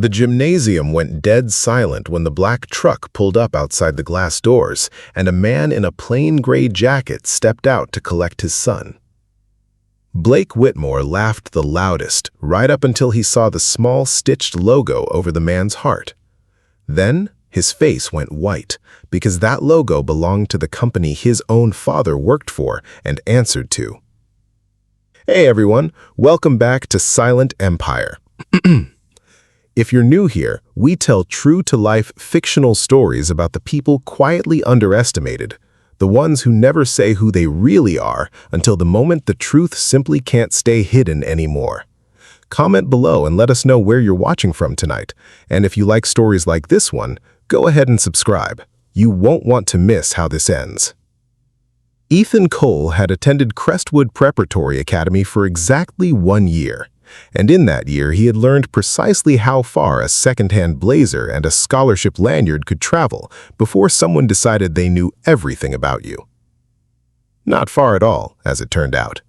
The gymnasium went dead silent when the black truck pulled up outside the glass doors, and a man in a plain gray jacket stepped out to collect his son. Blake Whitmore laughed the loudest, right up until he saw the small stitched logo over the man's heart. Then, his face went white, because that logo belonged to the company his own father worked for and answered to. Hey everyone, welcome back to Silent Empire. If you're new here, we tell true-to-life fictional stories about the people quietly underestimated, the ones who never say who they really are until the moment the truth simply can't stay hidden anymore. Comment below and let us know where you're watching from tonight, and if you like stories like this one, go ahead and subscribe. You won't want to miss how this ends. Ethan Cole had attended Crestwood Preparatory Academy for exactly 1 year. And in that year, he had learned precisely how far a second-hand blazer and a scholarship lanyard could travel before someone decided they knew everything about you. Not far at all, as it turned out.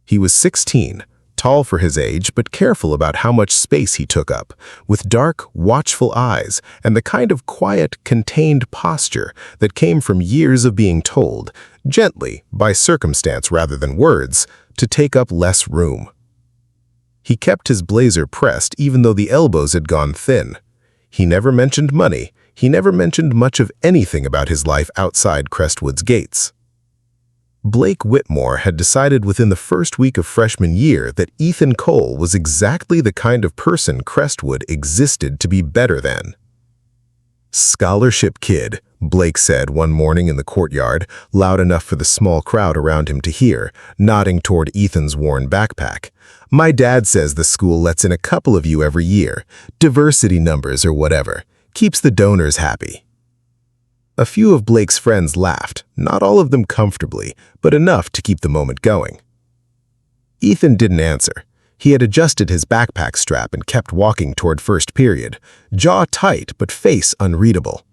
He was 16, tall for his age, but careful about how much space he took up, with dark, watchful eyes and the kind of quiet, contained posture that came from years of being told, gently, by circumstance rather than words, to take up less room. He kept his blazer pressed even though the elbows had gone thin. He never mentioned money. He never mentioned much of anything about his life outside Crestwood's gates. Blake Whitmore had decided within the first week of freshman year that Ethan Cole was exactly the kind of person Crestwood existed to be better than. "Scholarship kid," Blake said one morning in the courtyard, loud enough for the small crowd around him to hear, nodding toward Ethan's worn backpack. "My dad says the school lets in a couple of you every year. Diversity numbers or whatever. Keeps the donors happy." A few of Blake's friends laughed, not all of them comfortably, but enough to keep the moment going. Ethan didn't answer. He had adjusted his backpack strap and kept walking toward first period, jaw tight but face unreadable.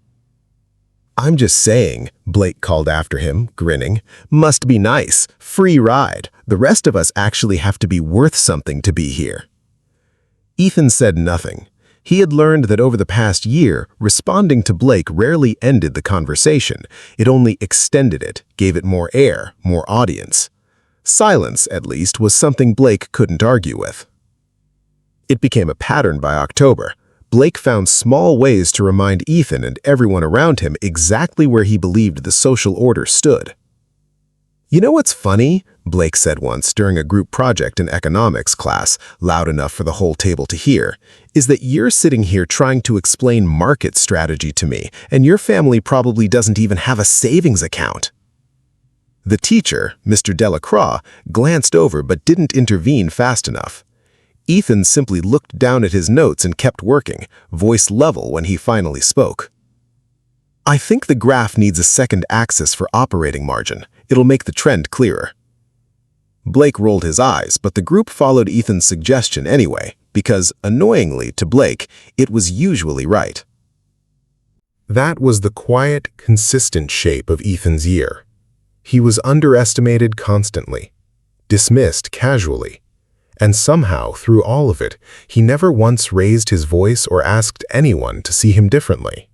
"I'm just saying," Blake called after him, grinning. "Must be nice. Free ride. The rest of us actually have to be worth something to be here." Ethan said nothing. He had learned that over the past year, responding to Blake rarely ended the conversation. It only extended it, gave it more air, more audience. Silence, at least, was something Blake couldn't argue with. It became a pattern by October. Blake found small ways to remind Ethan and everyone around him exactly where he believed the social order stood. "You know what's funny?" Blake said once during a group project in economics class, loud enough for the whole table to hear, "is that you're sitting here trying to explain market strategy to me, and your family probably doesn't even have a savings account." The teacher, Mr. Delacroix, glanced over but didn't intervene fast enough. Ethan simply looked down at his notes and kept working, voice level when he finally spoke. "I think the graph needs a second axis for operating margin. It'll make the trend clearer." Blake rolled his eyes, but the group followed Ethan's suggestion anyway, because, annoyingly to Blake, it was usually right. That was the quiet, consistent shape of Ethan's year. He was underestimated constantly, dismissed casually, and somehow, through all of it, he never once raised his voice or asked anyone to see him differently.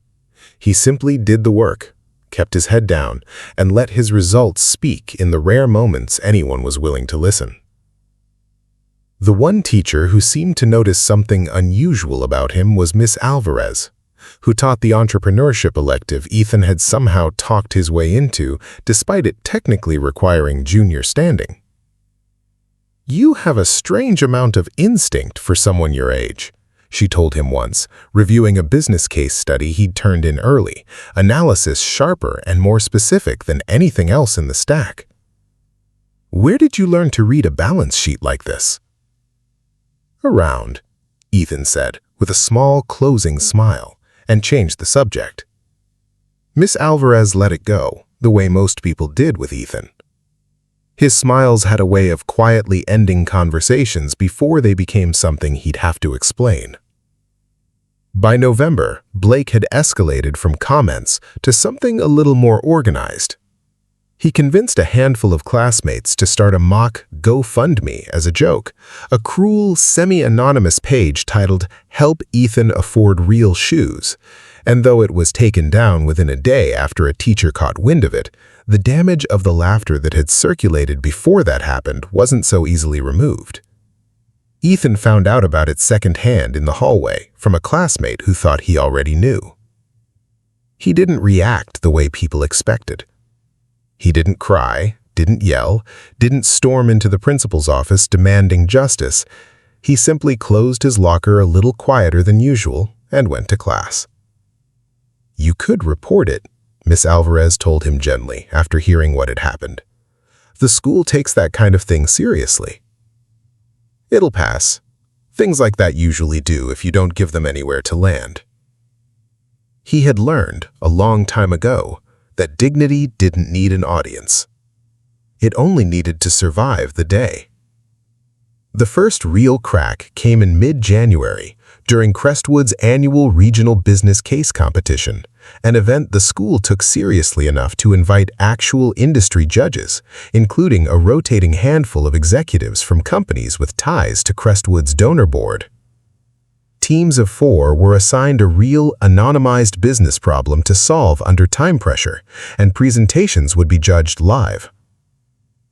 He simply did the work, kept his head down, and let his results speak in the rare moments anyone was willing to listen. The one teacher who seemed to notice something unusual about him was Miss Alvarez, who taught the entrepreneurship elective Ethan had somehow talked his way into, despite it technically requiring junior standing. "You have a strange amount of instinct for someone your age," she told him once, reviewing a business case study he'd turned in early, analysis sharper and more specific than anything else in the stack. "Where did you learn to read a balance sheet like this?" "Around," Ethan said, with a small, closing smile, and changed the subject. Miss Alvarez let it go, the way most people did with Ethan. His smiles had a way of quietly ending conversations before they became something he'd have to explain. By November, Blake had escalated from comments to something a little more organized. He convinced a handful of classmates to start a mock GoFundMe as a joke, a cruel, semi-anonymous page titled "Help Ethan Afford Real Shoes." And though it was taken down within a day after a teacher caught wind of it, the damage of the laughter that had circulated before that happened wasn't so easily removed. Ethan found out about it secondhand in the hallway from a classmate who thought he already knew. He didn't react the way people expected. He didn't cry, didn't yell, didn't storm into the principal's office demanding justice. He simply closed his locker a little quieter than usual and went to class. "You could report it," Miss Alvarez told him gently after hearing what had happened. "The school takes that kind of thing seriously." "It'll pass. Things like that usually do if you don't give them anywhere to land." He had learned, a long time ago, that dignity didn't need an audience. It only needed to survive the day. The first real crack came in mid-January during Crestwood's annual regional business case competition, an event the school took seriously enough to invite actual industry judges, including a rotating handful of executives from companies with ties to Crestwood's donor board. Teams of 4 were assigned a real, anonymized business problem to solve under time pressure, and presentations would be judged live.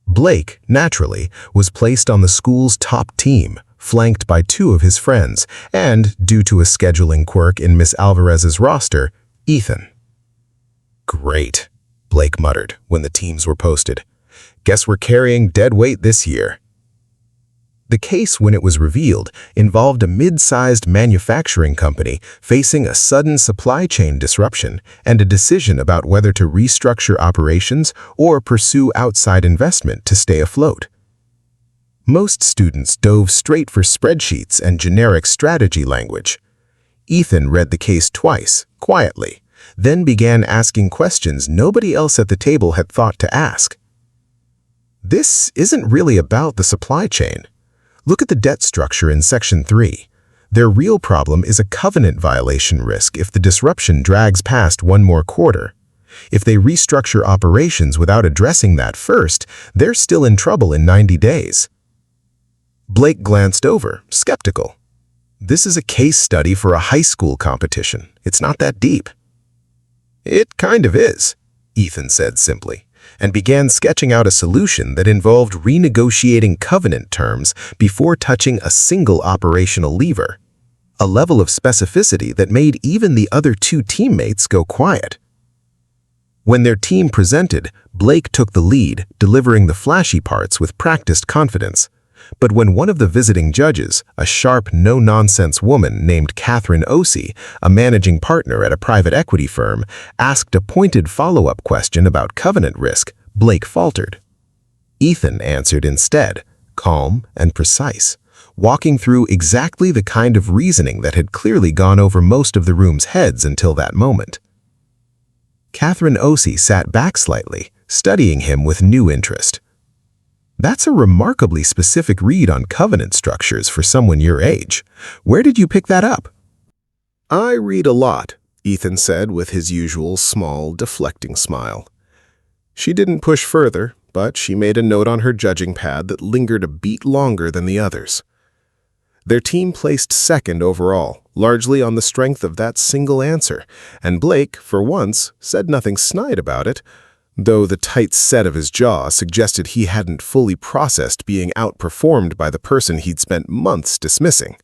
Blake, naturally, was placed on the school's top team, flanked by 2 of his friends, and, due to a scheduling quirk in Miss Alvarez's roster, Ethan. "Great," Blake muttered when the teams were posted. "Guess we're carrying dead weight this year." The case, when it was revealed, involved a mid-sized manufacturing company facing a sudden supply chain disruption and a decision about whether to restructure operations or pursue outside investment to stay afloat. Most students dove straight for spreadsheets and generic strategy language. Ethan read the case twice, quietly, then began asking questions nobody else at the table had thought to ask. "This isn't really about the supply chain. Look at the debt structure in Section 3. Their real problem is a covenant violation risk if the disruption drags past one more quarter. If they restructure operations without addressing that first, they're still in trouble in 90 days. Blake glanced over, skeptical. "This is a case study for a high school competition. It's not that deep." "It kind of is," Ethan said simply, and began sketching out a solution that involved renegotiating covenant terms before touching a single operational lever, a level of specificity that made even the other 2 teammates go quiet. When their team presented, Blake took the lead, delivering the flashy parts with practiced confidence. But when one of the visiting judges, a sharp, no-nonsense woman named Catherine Ossie, a managing partner at a private equity firm, asked a pointed follow-up question about covenant risk, Blake faltered. Ethan answered instead, calm and precise, walking through exactly the kind of reasoning that had clearly gone over most of the room's heads until that moment. Catherine Ossie sat back slightly, studying him with new interest. "That's a remarkably specific read on covenant structures for someone your age. Where did you pick that up?" "I read a lot," Ethan said with his usual small, deflecting smile. She didn't push further, but she made a note on her judging pad that lingered a beat longer than the others. Their team placed second overall, largely on the strength of that single answer, and Blake, for once, said nothing snide about it, though the tight set of his jaw suggested he hadn't fully processed being outperformed by the person he'd spent months dismissing.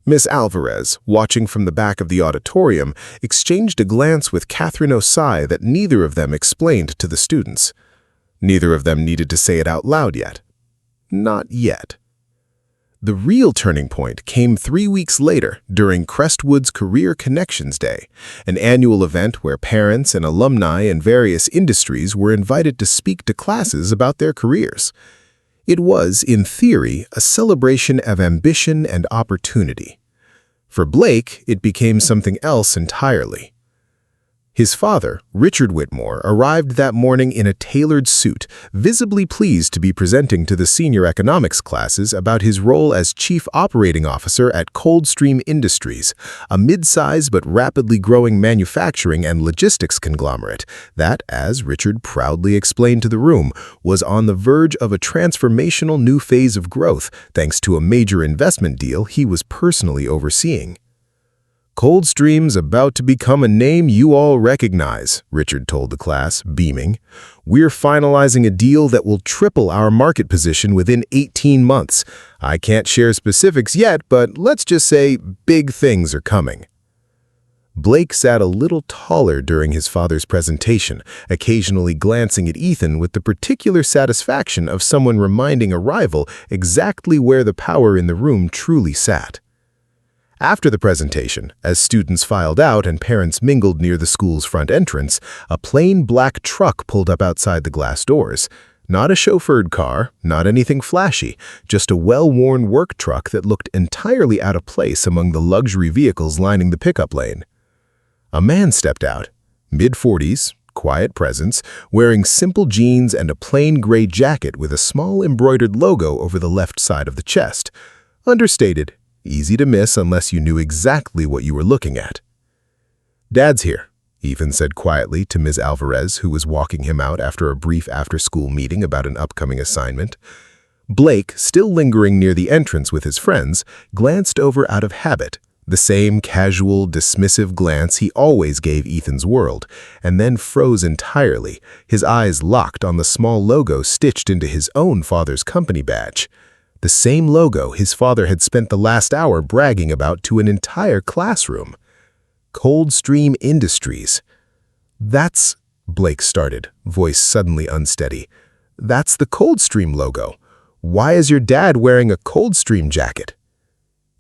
Miss Alvarez, watching from the back of the auditorium, exchanged a glance with Catherine Ossie that neither of them explained to the students. Neither of them needed to say it out loud yet. Not yet. The real turning point came 3 weeks later during Crestwood's Career Connections Day, an annual event where parents and alumni in various industries were invited to speak to classes about their careers. It was, in theory, a celebration of ambition and opportunity. For Blake, it became something else entirely. His father, Richard Whitmore, arrived that morning in a tailored suit, visibly pleased to be presenting to the senior economics classes about his role as chief operating officer at Coldstream Industries, a mid-size but rapidly growing manufacturing and logistics conglomerate that, as Richard proudly explained to the room, was on the verge of a transformational new phase of growth thanks to a major investment deal he was personally overseeing. "Coldstream's about to become a name you all recognize," Richard told the class, beaming. "We're finalizing a deal that will triple our market position within 18 months. I can't share specifics yet, but let's just say big things are coming." Blake sat a little taller during his father's presentation, occasionally glancing at Ethan with the particular satisfaction of someone reminding a rival exactly where the power in the room truly sat. After the presentation, as students filed out and parents mingled near the school's front entrance, a plain black truck pulled up outside the glass doors. Not a chauffeured car, not anything flashy, just a well-worn work truck that looked entirely out of place among the luxury vehicles lining the pickup lane. A man stepped out, mid-40s, quiet presence, wearing simple jeans and a plain gray jacket with a small embroidered logo over the left side of the chest. Understated. Easy to miss unless you knew exactly what you were looking at. "Dad's here," Ethan said quietly to Ms. Alvarez, who was walking him out after a brief after-school meeting about an upcoming assignment. Blake, still lingering near the entrance with his friends, glanced over out of habit, the same casual, dismissive glance he always gave Ethan's world, and then froze entirely, his eyes locked on the small logo stitched into his own father's company badge. The same logo his father had spent the last hour bragging about to an entire classroom. Coldstream Industries. "That's," Blake started, voice suddenly unsteady. "That's the Coldstream logo. Why is your dad wearing a Coldstream jacket?"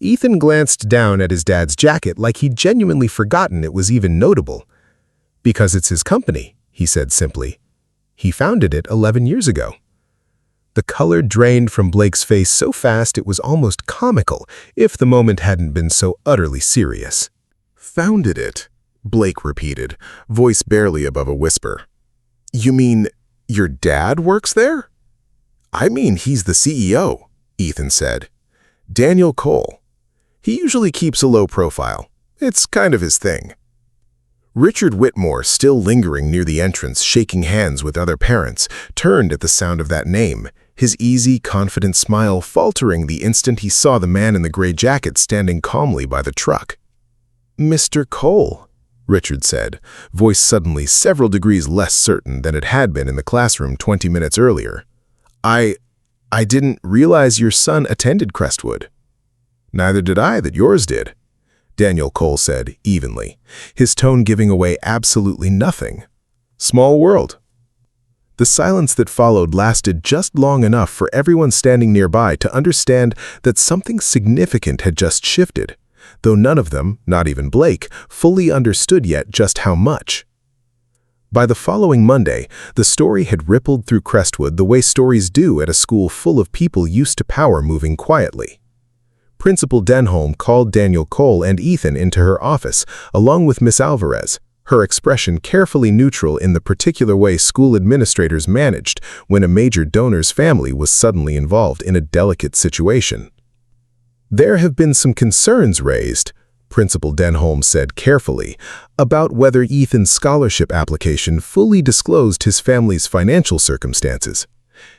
Ethan glanced down at his dad's jacket like he'd genuinely forgotten it was even notable. "Because it's his company," he said simply. "He founded it 11 years ago." The color drained from Blake's face so fast it was almost comical, if the moment hadn't been so utterly serious. "Founded it," Blake repeated, voice barely above a whisper. "You mean your dad works there?" "I mean he's the CEO," Ethan said. "Daniel Cole. He usually keeps a low profile. It's kind of his thing." Richard Whitmore, still lingering near the entrance, shaking hands with other parents, turned at the sound of that name, his easy, confident smile faltering the instant he saw the man in the gray jacket standing calmly by the truck. "Mr. Cole," Richard said, voice suddenly several degrees less certain than it had been in the classroom 20 minutes earlier. I didn't realize your son attended Crestwood." "Neither did I that yours did," Daniel Cole said evenly, his tone giving away absolutely nothing. "Small world." The silence that followed lasted just long enough for everyone standing nearby to understand that something significant had just shifted, though none of them, not even Blake, fully understood yet just how much. By the following Monday, the story had rippled through Crestwood the way stories do at a school full of people used to power moving quietly. Principal Denholm called Daniel Cole and Ethan into her office, along with Miss Alvarez, her expression carefully neutral in the particular way school administrators managed when a major donor's family was suddenly involved in a delicate situation. "There have been some concerns raised," Principal Denholm said carefully, "about whether Ethan's scholarship application fully disclosed his family's financial circumstances.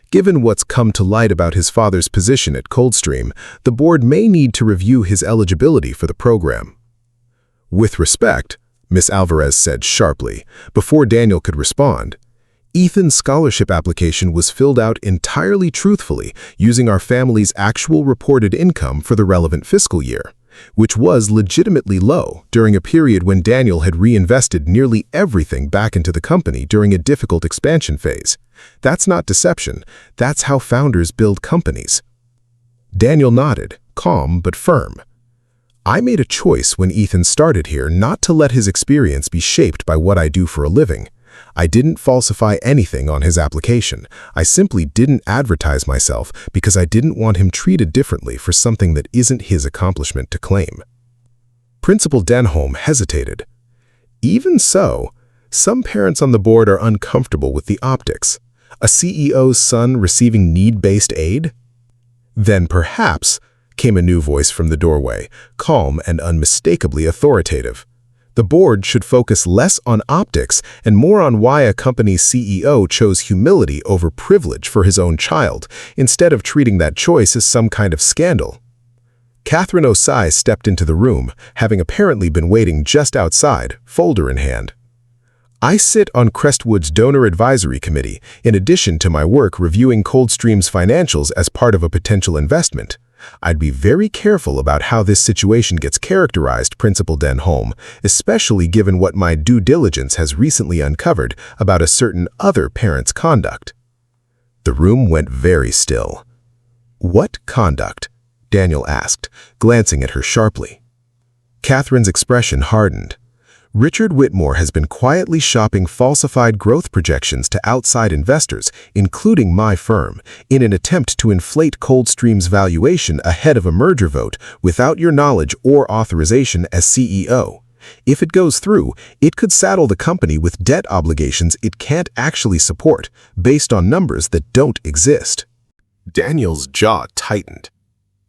Given what's come to light about his father's position at Coldstream, the board may need to review his eligibility for the program." "With respect," Miss Alvarez said sharply, before Daniel could respond, "Ethan's scholarship application was filled out entirely truthfully using our family's actual reported income for the relevant fiscal year, which was legitimately low during a period when Daniel had reinvested nearly everything back into the company during a difficult expansion phase. That's not deception. That's how founders build companies." Daniel nodded, calm but firm. "I made a choice when Ethan started here not to let his experience be shaped by what I do for a living. I didn't falsify anything on his application. I simply didn't advertise myself because I didn't want him treated differently for something that isn't his accomplishment to claim." Principal Denholm hesitated. "Even so, Some parents on the board are uncomfortable with the optics. A CEO's son receiving need-based aid? Then perhaps, came a new voice from the doorway, calm and unmistakably authoritative. The board should focus less on optics and more on why a company's CEO chose humility over privilege for his own child, instead of treating that choice as some kind of scandal. Catherine Osai stepped into the room, having apparently been waiting just outside, folder in hand. I sit on Crestwood's Donor Advisory Committee, in addition to my work reviewing Coldstream's financials as part of a potential investment. I'd be very careful about how this situation gets characterized, Principal Denholm, especially given what my due diligence has recently uncovered about a certain other parent's conduct. The room went very still. What conduct? Daniel asked, glancing at her sharply. Catherine's expression hardened. Richard Whitmore has been quietly shopping falsified growth projections to outside investors, including my firm, in an attempt to inflate Coldstream's valuation ahead of a merger vote without your knowledge or authorization as CEO. If it goes through, it could saddle the company with debt obligations it can't actually support, based on numbers that don't exist. Daniel's jaw tightened.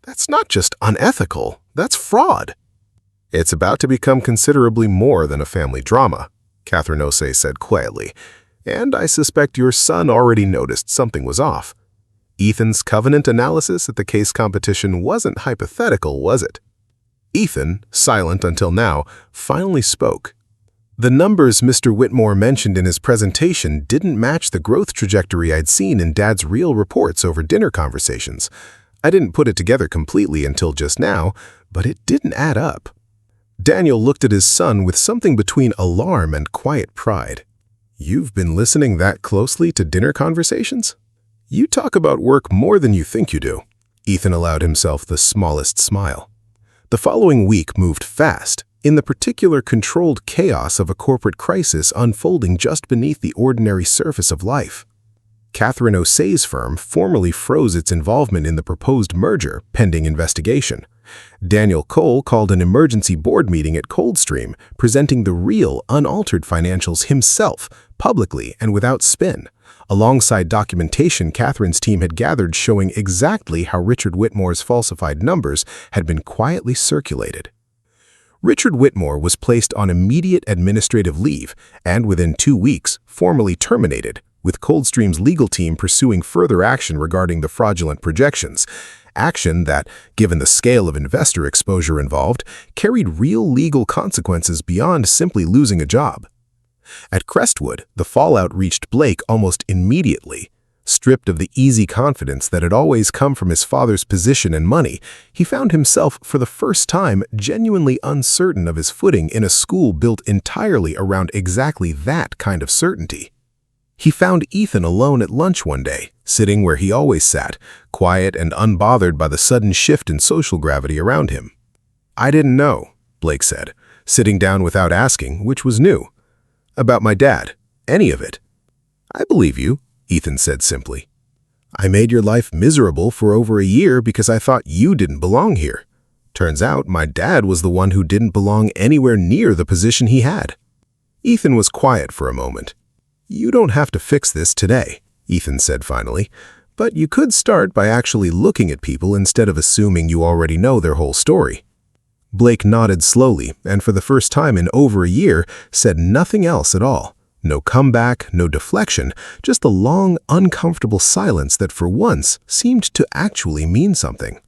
That's not just unethical, that's fraud. It's about to become considerably more than a family drama, Catherine Osei said quietly, and I suspect your son already noticed something was off. Ethan's covenant analysis at the case competition wasn't hypothetical, was it? Ethan, silent until now, finally spoke. The numbers Mr. Whitmore mentioned in his presentation didn't match the growth trajectory I'd seen in Dad's real reports over dinner conversations. I didn't put it together completely until just now, but it didn't add up. Daniel looked at his son with something between alarm and quiet pride. You've been listening that closely to dinner conversations? You talk about work more than you think you do. Ethan allowed himself the smallest smile. The following week moved fast, in the particular controlled chaos of a corporate crisis unfolding just beneath the ordinary surface of life. Catherine Osei's firm formally froze its involvement in the proposed merger, pending investigation. Daniel Cole called an emergency board meeting at Coldstream, presenting the real, unaltered financials himself, publicly and without spin, alongside documentation Catherine's team had gathered showing exactly how Richard Whitmore's falsified numbers had been quietly circulated. Richard Whitmore was placed on immediate administrative leave and, within 2 weeks, formally terminated, with Coldstream's legal team pursuing further action regarding the fraudulent projections. Action that, given the scale of investor exposure involved, carried real legal consequences beyond simply losing a job. At Crestwood, the fallout reached Blake almost immediately. Stripped of the easy confidence that had always come from his father's position and money, he found himself, for the first time, genuinely uncertain of his footing in a school built entirely around exactly that kind of certainty. He found Ethan alone at lunch one day, sitting where he always sat, quiet and unbothered by the sudden shift in social gravity around him. I didn't know, Blake said, sitting down without asking, which was new. About my dad, any of it. I believe you, Ethan said simply. I made your life miserable for over a year because I thought you didn't belong here. Turns out my dad was the one who didn't belong anywhere near the position he had. Ethan was quiet for a moment. You don't have to fix this today, Ethan said finally, but you could start by actually looking at people instead of assuming you already know their whole story. Blake nodded slowly and for the first time in over a year said nothing else at all. No comeback, no deflection, just a long, uncomfortable silence that for once seemed to actually mean something.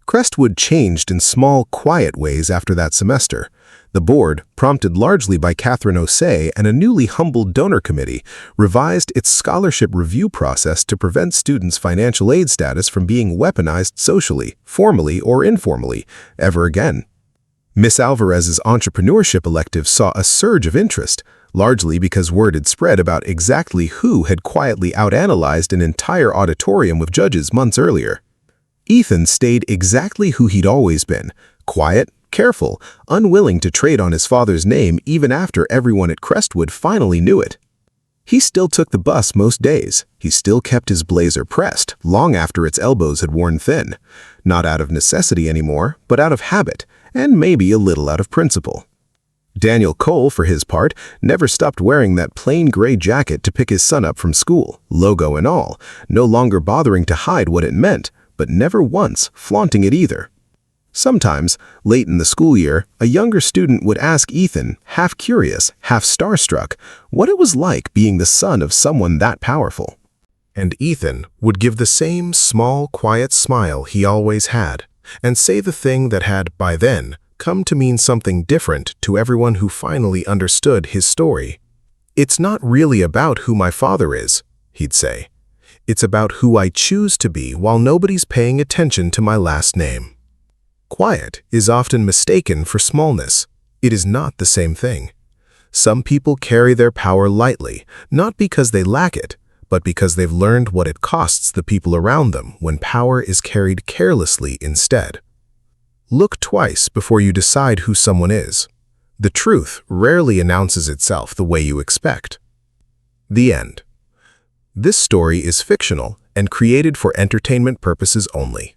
Crestwood changed in small, quiet ways after that semester. The board, prompted largely by Catherine Osei and a newly humbled donor committee, revised its scholarship review process to prevent students' financial aid status from being weaponized socially, formally or informally, ever again. Miss Alvarez's entrepreneurship elective saw a surge of interest, largely because word had spread about exactly who had quietly outanalyzed an entire auditorium of judges months earlier. Ethan stayed exactly who he'd always been, quiet, careful, unwilling to trade on his father's name even after everyone at Crestwood finally knew it. He still took the bus most days. He still kept his blazer pressed, long after its elbows had worn thin. Not out of necessity anymore, but out of habit, and maybe a little out of principle. Daniel Cole, for his part, never stopped wearing that plain gray jacket to pick his son up from school, logo and all, no longer bothering to hide what it meant, but never once flaunting it either. Sometimes, late in the school year, a younger student would ask Ethan, half curious, half starstruck, what it was like being the son of someone that powerful. And Ethan would give the same small, quiet smile he always had, and say the thing that had, by then, come to mean something different to everyone who finally understood his story. "It's not really about who my father is," he'd say. "It's about who I choose to be while nobody's paying attention to my last name." Quiet is often mistaken for smallness. It is not the same thing. Some people carry their power lightly, not because they lack it, but because they've learned what it costs the people around them when power is carried carelessly instead. Look twice before you decide who someone is. The truth rarely announces itself the way you expect. The end. This story is fictional and created for entertainment purposes only.